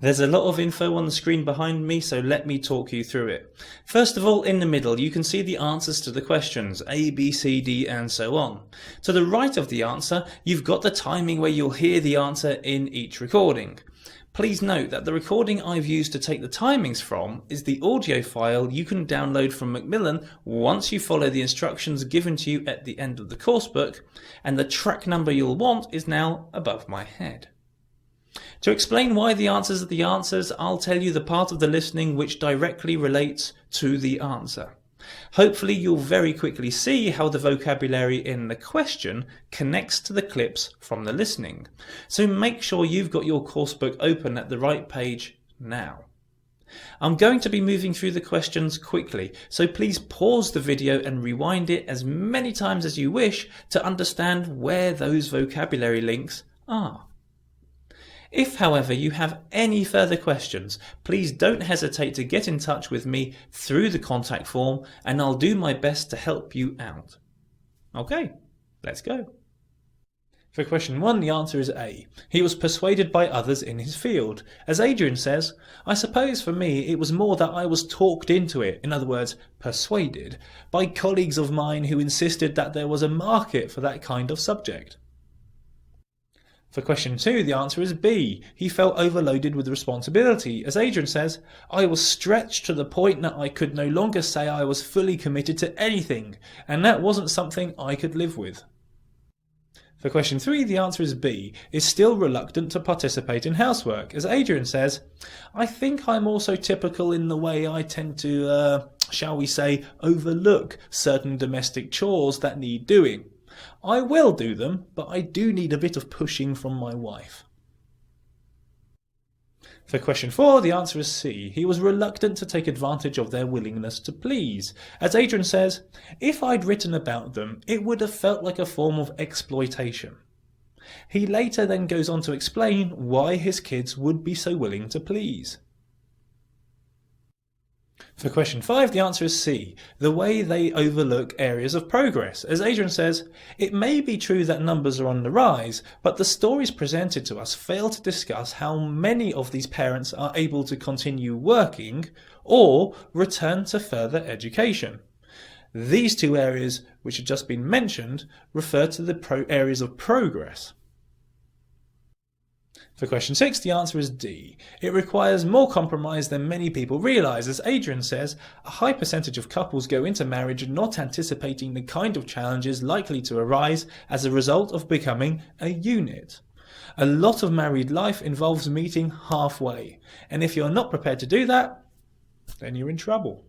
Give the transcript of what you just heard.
There's a lot of info on the screen behind me, so let me talk you through it. First of all, in the middle, you can see the answers to the questions, A, B, C, D, and so on. To the right of the answer, you've got the timing where you'll hear the answer in each recording. Please note that the recording I've used to take the timings from is the audio file you can download from Macmillan once you follow the instructions given to you at the end of the coursebook, and the track number you'll want is now above my head. To explain why the answers are the answers, I'll tell you the part of the listening which directly relates to the answer. Hopefully you'll very quickly see how the vocabulary in the question connects to the clips from the listening. So make sure you've got your coursebook open at the right page now. I'm going to be moving through the questions quickly, so please pause the video and rewind it as many times as you wish to understand where those vocabulary links are. If, however, you have any further questions, please don't hesitate to get in touch with me through the contact form and I'll do my best to help you out. Okay, let's go. For question 1, the answer is A. He was persuaded by others in his field. As Adrian says, I suppose for me it was more that I was talked into it, in other words, persuaded, by colleagues of mine who insisted that there was a market for that kind of subject. For question 2, the answer is B. He felt overloaded with responsibility. As Adrian says, I was stretched to the point that I could no longer say I was fully committed to anything, and that wasn't something I could live with. For question 3, the answer is B. Is still reluctant to participate in housework. As Adrian says, I think I'm also typical in the way I tend to, shall we say, overlook certain domestic chores that need doing. I will do them, but I do need a bit of pushing from my wife. For question 4, the answer is C. He was reluctant to take advantage of their willingness to please. As Adrian says, if I'd written about them, it would have felt like a form of exploitation. He later then goes on to explain why his kids would be so willing to please. For question 5, the answer is C. The way they overlook areas of progress. As Adrian says, it may be true that numbers are on the rise, but the stories presented to us fail to discuss how many of these parents are able to continue working or return to further education. These two areas, which have just been mentioned, refer to the areas of progress. For question 6, the answer is D. It requires more compromise than many people realise. As Adrian says, a high percentage of couples go into marriage not anticipating the kind of challenges likely to arise as a result of becoming a unit. A lot of married life involves meeting halfway, and if you're not prepared to do that, then you're in trouble.